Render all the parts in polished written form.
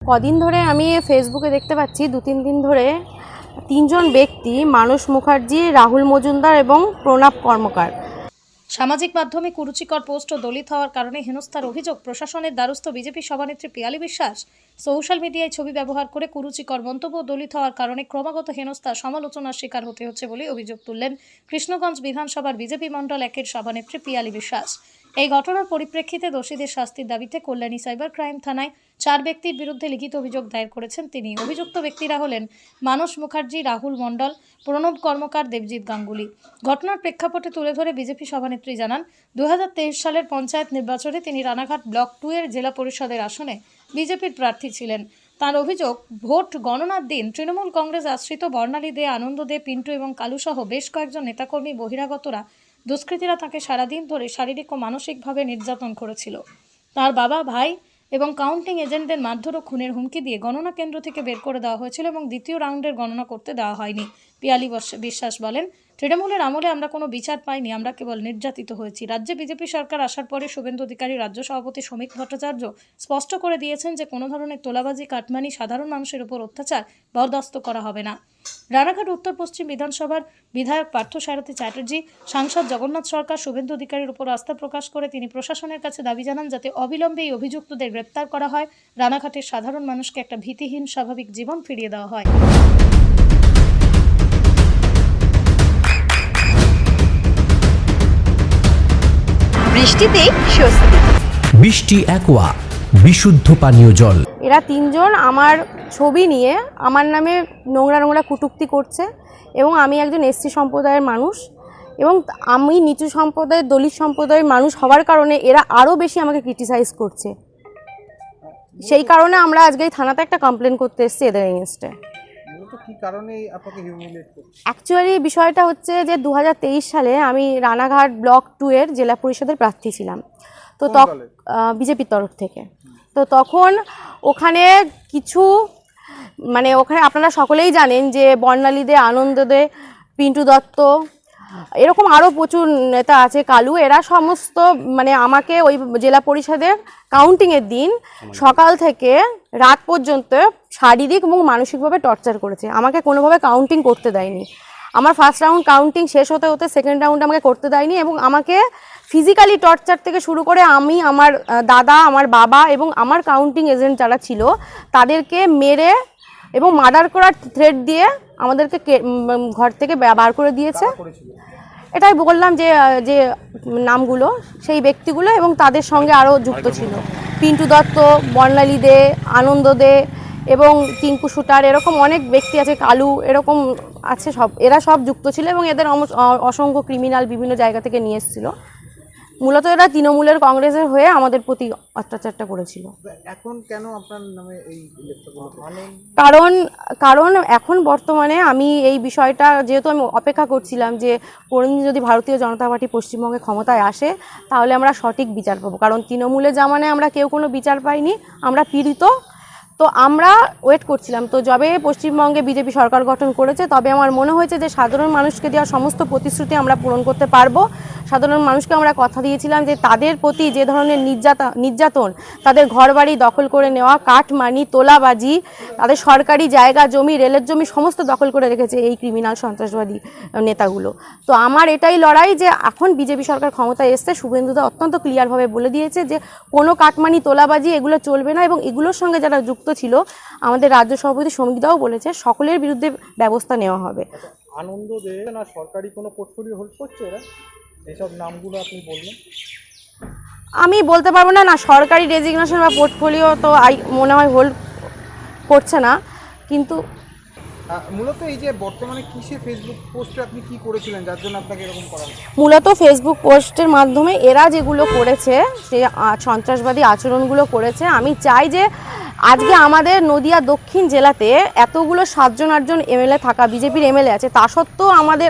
কদিন ধরে আমি ফেসবুকে দেখতে পাচ্ছি 2-3 দিন ধরে 3 জন ব্যক্তি মানস মুখার্জি, রাহুল মজুমদার এবং প্রণব কর্মকার সামাজিক মাধ্যমে কুরুচিকর পোস্ট ও দলিত হওয়ার কারণে হেনস্থার অভিযোগ প্রশাসনের দ্বারস্থ বিজেপি সভানেত্রী পিয়ালি বিশ্বাস। সোশ্যাল মিডিয়ায় ছবি ব্যবহার করে কুরুচিকর মন্তব্য ও দলিত হওয়ার কারণে ক্রমাগত হেনস্থা সমালোচনার শিকার হতে হচ্ছে বলে অভিযোগ তুললেন কৃষ্ণগঞ্জ বিধানসভার বিজেপি মণ্ডল 1-এর সভানেত্রী পিয়ালি বিশ্বাস। এই ঘটনার পরিপ্রেক্ষিতে দোষীদের শাস্তির দাবিতে কল্যাণী সাইবার ক্রাইম থানায় 4 ব্যক্তির বিরুদ্ধে লিখিত অভিযোগ দায়ের করেছেন তিনি। অভিযুক্ত ব্যক্তিরা হলেন মানস মুখার্জি, রাহুল মণ্ডল, প্রণব কর্মকার, দেবজিৎ গাঙ্গুলি। ঘটনার প্রেক্ষাপটে তুলে ধরে বিজেপি সভানেত্রী জানান, 2023 সালের পঞ্চায়েত নির্বাচনে তিনি রানাঘাট ব্লক 2 এর জেলা পরিষদের আসনে বিজেপির প্রার্থী ছিলেন। তার অভিযোগ, ভোট গণনার দিন তৃণমূল কংগ্রেস আশ্রিত বর্ণালী দে, আনন্দ দে, পিন্টু এবং কালু সহ বেশ কয়েকজন নেতাকর্মী বহিরাগতরা দুষ্কৃতীরা তাকে সারাদিন ধরে শারীরিক ও মানসিকভাবে নির্যাতন করেছিল। তার বাবা, ভাই এবং কাউন্টিং এজেন্টদের মারধর ও খুনের হুমকি দিয়ে গণনা কেন্দ্র থেকে বের করে দেওয়া হয়েছিল এবং দ্বিতীয় রাউন্ডের গণনা করতে দেওয়া হয়নি। পিয়ালি বিশ্বাস বলেন, তৃণমূলের আমলে আমরা কোনো বিচার পাইনি, আমরা কেবল নির্যাতিত হয়েছি। রাজ্যে বিজেপি সরকার আসার পরে শুভেন্দু অধিকারী, রাজ্য সভাপতি শ্রমিক ভট্টাচার্য স্পষ্ট করে দিয়েছেন যে কোনো ধরনের তোলাবাজি, কাটমানি, সাধারণ মানুষের উপর অত্যাচার বরদাস্ত করা হবে না। রানাঘাট উত্তর পশ্চিম বিধানসভার বিধায়ক পার্থসারথী চ্যাটার্জি, সাংসদ জগন্নাথ সরকার, শুভেন্দু অধিকারীর উপর আস্থা প্রকাশ করে তিনি প্রশাসনের কাছে দাবি জানান যাতে অবিলম্বে এই অভিযুক্তদের গ্রেপ্তার করা হয়, রানাঘাটের সাধারণ মানুষকে একটা ভীতিহীন স্বাভাবিক জীবন ফিরিয়ে দেওয়া হয়। বৃষ্টিতে স্বস্তি। বৃষ্টি অ্যাকোয়া, বিশুদ্ধ পানীয় জল। এরা 3 জন আমার ছবি নিয়ে আমার নামে নোংরা কটূক্তি করছে এবং আমি একজন এসসি সম্প্রদায়ের মানুষ এবং আমি নিচু সম্প্রদায়ের, দলিত সম্প্রদায়ের মানুষ হওয়ার কারণে এরা আরও বেশি আমাকে ক্রিটিসাইজ করছে। সেই কারণে আমরা আজকে এই থানাতে একটা কমপ্লেন করতে এসেছি এদের এগেইনস্টে। অ্যাকচুয়ালি বিষয়টা হচ্ছে যে 2023 সালে আমি রানাঘাট ব্লক 2 এর জেলা পরিষদের প্রার্থী ছিলাম। তো বিজেপির তরফ থেকে। তো তখন ওখানে কিছু ওখানে আপনারা সকলেই জানেন যে বর্ণালী দে, আনন্দ দে, পিন্টু দত্ত, এরকম আরও প্রচুর নেতা আছে, কালু, এরা সমস্ত আমাকে ওই জেলা পরিষদের কাউন্টিংয়ের দিন সকাল থেকে রাত পর্যন্ত শারীরিক এবং মানসিকভাবে টর্চার করেছে। আমাকে কোনোভাবে কাউন্টিং করতে দেয়নি। আমার ফার্স্ট রাউন্ড কাউন্টিং শেষ হতে হতে সেকেন্ড রাউন্ড আমাকে করতে দেয়নি এবং আমাকে ফিজিক্যালি টর্চার থেকে শুরু করে আমি, আমার দাদা, আমার বাবা এবং আমার কাউন্টিং এজেন্ট যারা ছিল তাদেরকে মেরে এবং মার্ডার করার থ্রেট দিয়ে আমাদেরকে ঘর থেকে বার করে দিয়েছে। এটাই বললাম যে যে নামগুলো, সেই ব্যক্তিগুলো এবং তাদের সঙ্গে আরও যুক্ত ছিল পিন্টু দত্ত, বর্ণালী দে, আনন্দ দে এবং টিঙ্কু শুটার, এরকম অনেক ব্যক্তি আছে, কালু, এরকম আছে, এরা সব যুক্ত ছিল এবং এদের অসংখ্য ক্রিমিনাল বিভিন্ন জায়গা থেকে নিয়ে এসেছিল। মূলত এরা তৃণমূলের, কংগ্রেসের হয়ে আমাদের প্রতি অত্যাচারটা করেছিল। এখন কেন আপনার নামে এই কারণ এখন বর্তমানে আমি এই বিষয়টা, যেহেতু আমি অপেক্ষা করছিলাম যে কোনদিন যদি ভারতীয় জনতা পার্টি পশ্চিমবঙ্গে ক্ষমতায় আসে তাহলে আমরা সঠিক বিচার পাবো, কারণ তৃণমূলের জামানায় আমরা কেউ কোনো বিচার পাইনি, আমরা পীড়িত। তো আমরা ওয়েট করছিলাম। তো যবে পশ্চিমবঙ্গে বিজেপি সরকার গঠন করেছে তবে আমার মনে হয়েছে যে সাধারণ মানুষকে দেওয়া সমস্ত প্রতিশ্রুতি আমরা পূরণ করতে পারবো। সাধারণ মানুষকে আমরা কথা দিয়েছিলাম যে তাদের প্রতি যে ধরনের নির্যাতন, তাদের ঘরবাড়ি দখল করে নেওয়া, কাটমানি, তোলাবাজি, তাদের সরকারি জায়গা, জমি, রেলের জমি সমস্ত দখল করে রেখেছে এই ক্রিমিনাল সন্ত্রাসবাদী নেতাগুলো। তো আমার এটাই লড়াই যে এখন বিজেপি সরকার ক্ষমতায় এসছে, শুভেন্দুদা অত্যন্ত ক্লিয়ারভাবে বলে দিয়েছে যে কোনো কাটমানি, তোলাবাজি এগুলো চলবে না এবং এগুলোর সঙ্গে যারা যুক্ত ছিল, আমাদের রাজ্য সভাপতি শ্রমিকদাও বলেছে, সকলের বিরুদ্ধে ব্যবস্থা নেওয়া হবে। আনন্দ দে না সরকারি কোনো পোর্টফোলিও হোল্ড করছে এরা, এইসব নামগুলো আপনি বললেন? আমি বলতে পারবো না, সরকারি রেজিগনেশন বা পোর্টফোলিও তো মনে হয় হোল্ড করছে না, কিন্তু মূলত এই যে বর্তমানে কিসে ফেসবুক পোস্টে আপনি কি করেছিলেন যার জন্য আপনাকে এরকম করা হলো? মূলত ফেসবুক পোস্টের মাধ্যমে এরা যেগুলো করেছে, সেই সন্ত্রাসবাদী আচরণগুলো করেছে। আমি চাই যে আজকে আমাদের নদিয়া দক্ষিণ জেলাতে এতগুলো 7 জন 8 জন এমএলএ থাকা, বিজেপির এমএলএ আছে, তা সত্ত্বেও আমাদের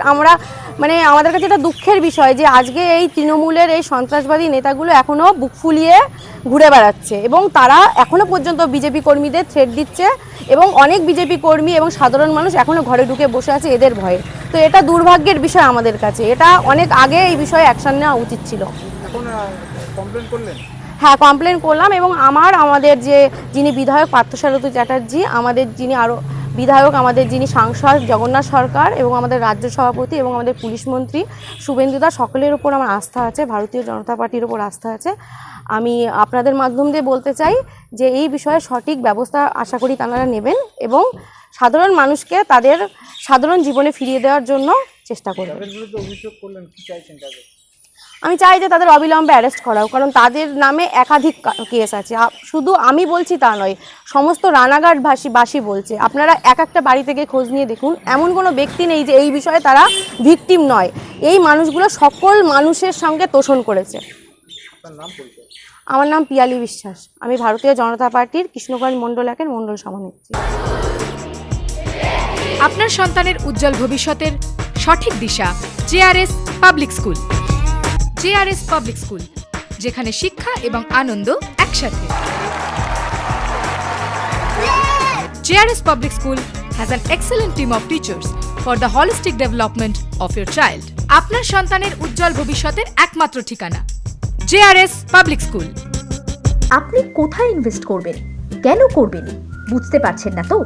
কাছে এটা দুঃখের বিষয় যে আজকে এই তৃণমূলের এই সন্ত্রাসবাদী নেতাগুলো এখনও বুক ফুলিয়ে ঘুরে বেড়াচ্ছে এবং তারা এখনও পর্যন্ত বিজেপি কর্মীদের থ্রেট দিচ্ছে এবং অনেক বিজেপি কর্মী এবং সাধারণ মানুষ এখনও ঘরে ঢুকে বসে আছে এদের ভয়ে। তো এটা দুর্ভাগ্যের বিষয় আমাদের কাছে, এটা অনেক আগে এই বিষয়ে অ্যাকশন নেওয়া উচিত ছিল। এখন কমপ্লেন করলেন? হ্যাঁ, কমপ্লেন করলাম এবং আমাদের যে যিনি বিধায়ক পার্থসারথী চ্যাটার্জি, আমাদের যিনি আরও বিধায়ক, আমাদের যিনি সাংসদ জগন্নাথ সরকার এবং আমাদের রাজ্য সভাপতি এবং আমাদের পুলিশ মন্ত্রী শুভেন্দুদা, সকলের উপর আমার আস্থা আছে, ভারতীয় জনতা পার্টির উপর আস্থা আছে। আমি আপনাদের মাধ্যম দিয়ে বলতে চাই যে এই বিষয়ে সঠিক ব্যবস্থা আশা করি তাঁরা নেবেন এবং সাধারণ মানুষকে তাদের সাধারণ জীবনে ফিরিয়ে দেওয়ার জন্য চেষ্টা করবেন। যাদের বিরুদ্ধে অভিযোগ করলেন কি চাইছেন তাদের? আমি চাই যে তাদের অবিলম্বে অ্যারেস্ট করা হোক, কারণ তাদের নামে একাধিক কেস আছে। শুধু আমি বলছি তা নয়, সমস্ত রানাঘাটবাসী বলছে। আপনারা একটা বাড়ি থেকে খোঁজ নিয়ে দেখুন, এমন কোনো ব্যক্তি নেই যে এই বিষয়ে তারা ভিকটিম নয়। এই মানুষগুলো সকল মানুষের সঙ্গে তোষণ করেছে। আপনার নাম পরিচয়? আমার নাম পিয়ালি বিশ্বাস, আমি ভারতীয় জনতা পার্টির কৃষ্ণগঞ্জ মণ্ডল 1-এর মণ্ডল সভানেত্রী। আপনার সন্তানের উজ্জ্বল ভবিষ্যতের সঠিক দিশা JRS public school. JRS public school, যেখানে শিক্ষা এবং আনন্দ একসাথে। JRS public school has an excellent team of teachers for the holistic development of your child. আপনার সন্তানের উজ্জ্বল ভবিষ্যতের একমাত্র ঠিকানা জেআরএস পাবলিক স্কুল। আপনি কোথায় ইনভেস্ট করবেন, কেন করবেন, বুঝতে পারছেন না তো?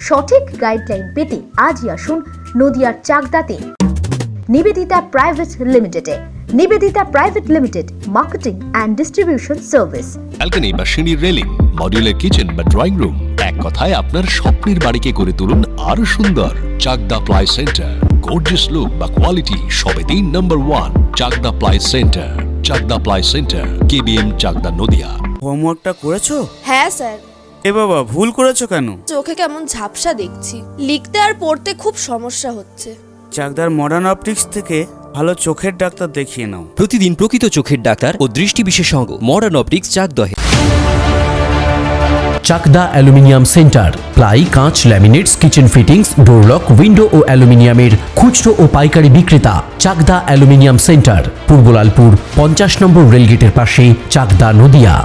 সঠিক গাইডলাইন পেতে আজই আসুন নদিয়ার চাকদাতে নিবেদিতা প্রাইভেট লিমিটেডে। Nivedita private limited, marketing and distribution service. Balcony বা সিঁড়ির রেলিং, মডিউলার কিচেন বা ড্রয়িং রুম, এক কথায় আপনার স্বপ্নের বাড়িকে করে তুলুন আরো সুন্দর। Chakdah ply centre, gorgeous look বা কোয়ালিটি সবে 3 number 1 Chakdah ply centre. Chakdah ply centre, KBM, Chakdah, Nadia. হোমওয়ার্কটা করেছো? হ্যাঁ স্যার। এ বাবা, ভুল করেছো কেন? চোখে কেমন ঝাপসা দেখছি, লিখতে আর পড়তে খুব সমস্যা হচ্ছে। চাকদার মডার্ন অপটিক্স থেকে ভালো চোখের ডাক্তার দেখিয়ে নাও। প্রতিদিন প্রকৃত চোখের ডাক্তার ও দৃষ্টি বিশেষজ্ঞ মডার্ন অপটিক্স চাকদহে। চাকদা অ্যালুমিনিয়াম সেন্টার, প্লাই, কাঁচ, laminates, kitchen fittings, door lock, window ও অ্যালুমিনিয়ামের খুচরো ও পাইকারি বিক্রেতা। Chakdah aluminium centre, Purbalalpur 50 number রেলগেটের পাশে, চাকদা, নদিয়া।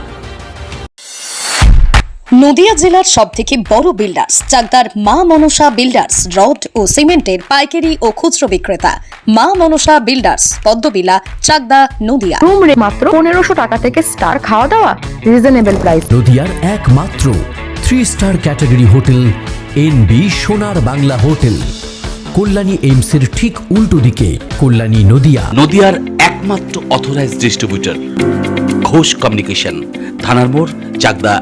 নদিয়া জেলার সবথেকে বড় বিল্ডার্স চাকদার মা মনসা বিল্ডার্স, রড ও সিমেন্টের পাইকারি ও খুচরো বিক্রেতা। মা মনসা বিল্ডার্স, পদ্মবিলা, চাকদা, নদিয়া। রুম রে মাত্র 1500 টাকা থেকে স্টার, খাওয়া দাওয়া রিজনেবল প্রাইস। নদিয়ার একমাত্র 3 স্টার ক্যাটাগরি হোটেল এনবি সোনার বাংলা হোটেল, কল্যাণী এইমসের ঠিক উল্টো দিকে, কল্যাণী, নদিয়া। নদিয়ার একমাত্র অথরাইজড ডিস্ট্রিবিউটর ঘোষ কমিউনিকেশন, থানার মোড়, চাকদা।